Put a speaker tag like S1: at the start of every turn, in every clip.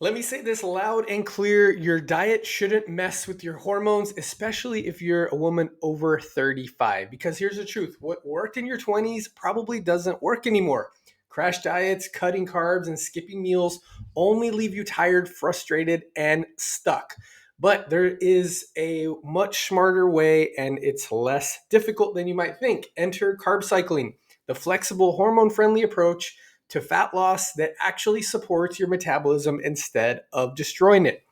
S1: Let me say this loud and clear. Your diet shouldn't mess with your hormones, especially if you're a woman over 35. Because here's the truth: what worked in your 20s probably doesn't work anymore. Crash diets, cutting carbs, and skipping meals only leave you tired, frustrated, and stuck. But there is a much smarter way, and it's less difficult than you might think. Enter carb cycling, the flexible, hormone friendly approach to fat loss that actually supports your metabolism instead of destroying it.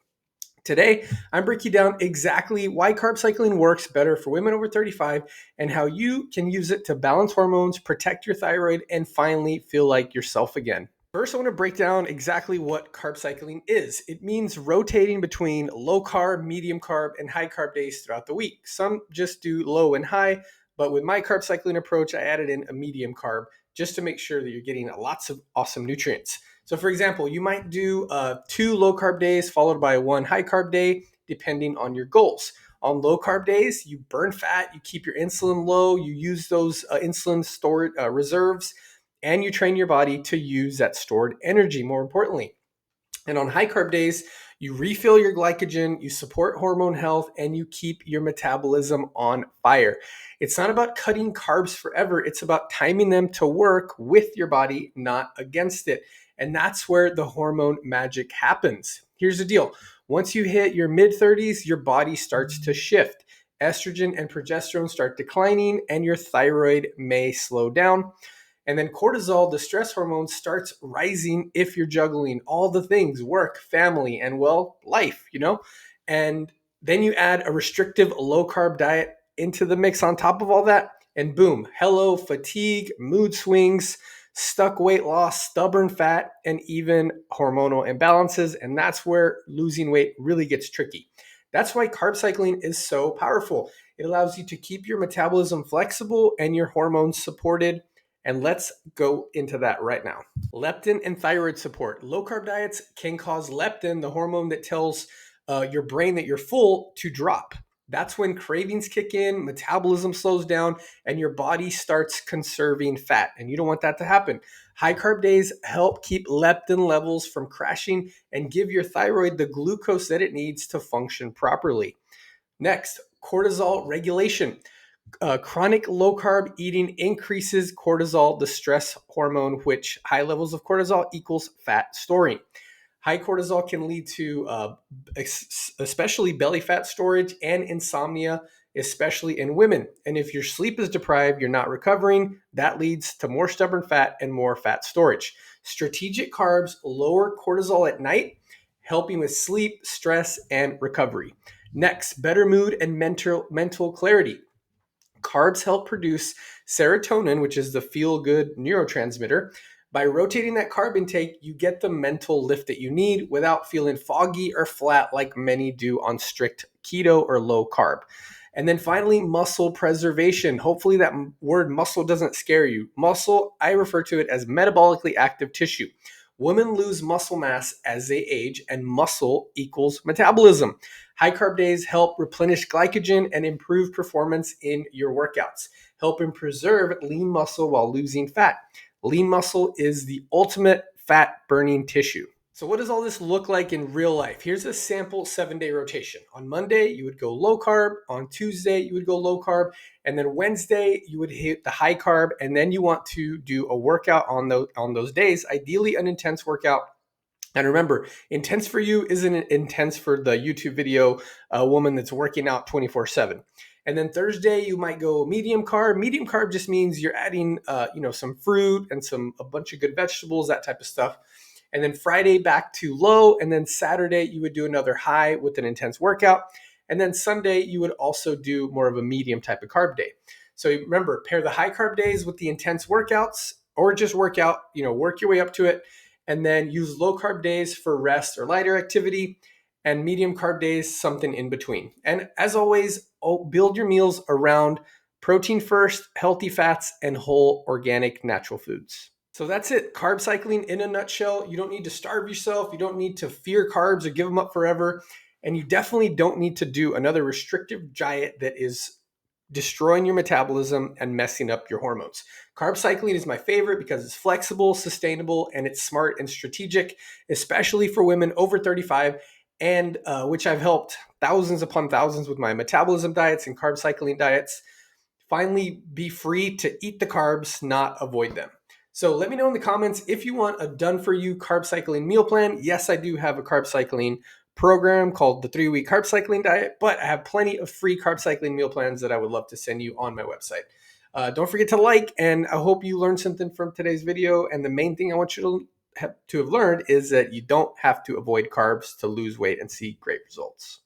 S1: Today, I'm breaking down exactly why carb cycling works better for women over 35 and how you can use it to balance hormones, protect your thyroid, and finally feel like yourself again. First, I want to break down exactly what carb cycling is. It means rotating between low carb, medium carb, and high carb days throughout the week. Some just do low and high, but with my carb cycling approach, I added in a medium carb just to make sure that you're getting lots of awesome nutrients. So, for example, you might do 2 low carb days followed by 1 high carb day, depending on your goals. On low carb days, you burn fat, you keep your insulin low, you use those insulin stored reserves, and you train your body to use that stored energy more importantly. And on high carb days, you refill your glycogen, you support hormone health, and you keep your metabolism on fire. It's not about cutting carbs forever, it's about timing them to work with your body, not against it. And that's where the hormone magic happens. Here's the deal: once you hit your mid 30s, your body starts to shift. Estrogen and progesterone start declining, and your thyroid may slow down. And then cortisol, the stress hormone, starts rising if you're juggling all the things: work, family, and well, life. And then you add a restrictive low carb diet into the mix on top of all that. And boom, hello, fatigue, mood swings, stuck weight loss, stubborn fat, and even hormonal imbalances. And that's where losing weight really gets tricky. That's why carb cycling is so powerful. It allows you to keep your metabolism flexible and your hormones supported, and let's go into that right now. Leptin and thyroid support. Low carb diets can cause leptin, the hormone that tells your brain that you're full, to drop. That's when cravings kick in, metabolism slows down, and your body starts conserving fat. And you don't want that to happen. High carb days help keep leptin levels from crashing and give your thyroid the glucose that it needs to function properly. Next, cortisol regulation. Chronic low carb eating increases cortisol, the stress hormone, which high levels of cortisol equals fat storing. High cortisol can lead to especially belly fat storage and insomnia, especially in women. And if your sleep is deprived, you're not recovering, that leads to more stubborn fat and more fat storage. Strategic carbs lower cortisol at night, helping with sleep, stress, and recovery. Next, better mood and mental clarity. Carbs help produce serotonin, which is the feel good neurotransmitter. By rotating that carb intake, you get the mental lift that you need without feeling foggy or flat like many do on strict keto or low carb. And then finally, muscle preservation. Hopefully, that word muscle doesn't scare you. Muscle, I refer to it as metabolically active tissue. Women lose muscle mass as they age, and muscle equals metabolism. High carb days help replenish glycogen and improve performance in your workouts, helping preserve lean muscle while losing fat. Lean muscle is the ultimate fat burning tissue. So, what does all this look like in real life? Here's a sample 7-day rotation. On Monday, you would go low carb. On Tuesday, you would go low carb. And then Wednesday, you would hit the high carb. And then you want to do a workout on those days, ideally an intense workout. And remember, intense for you isn't intense for the YouTube video woman that's working out 24/7. And then Thursday, you might go medium carb. Medium carb just means you're adding, some fruit and a bunch of good vegetables, that type of stuff. And then Friday back to low. And then Saturday, you would do another high with an intense workout. And then Sunday, you would also do more of a medium type of carb day. So remember, pair the high carb days with the intense workouts, or just work your way up to it. And then use low carb days for rest or lighter activity, and medium carb days, something in between. And as always, build your meals around protein first, healthy fats, and whole organic natural foods. So that's it. Carb cycling in a nutshell. You don't need to starve yourself. You don't need to fear carbs or give them up forever. And you definitely don't need to do another restrictive diet that is destroying your metabolism and messing up your hormones. Carb cycling is my favorite because it's flexible, sustainable, and it's smart and strategic, especially for women over 35, and which I've helped thousands upon thousands with my metabolism diets and carb cycling diets finally be free to eat the carbs, not avoid them. So let me know in the comments if you want a done for you carb cycling meal plan. Yes, I do have a carb cycling program called the 3-week carb cycling diet, but I have plenty of free carb cycling meal plans that I would love to send you on my website. Don't forget to like, and I hope you learned something from today's video. And the main thing I want you to have learned is that you don't have to avoid carbs to lose weight and see great results.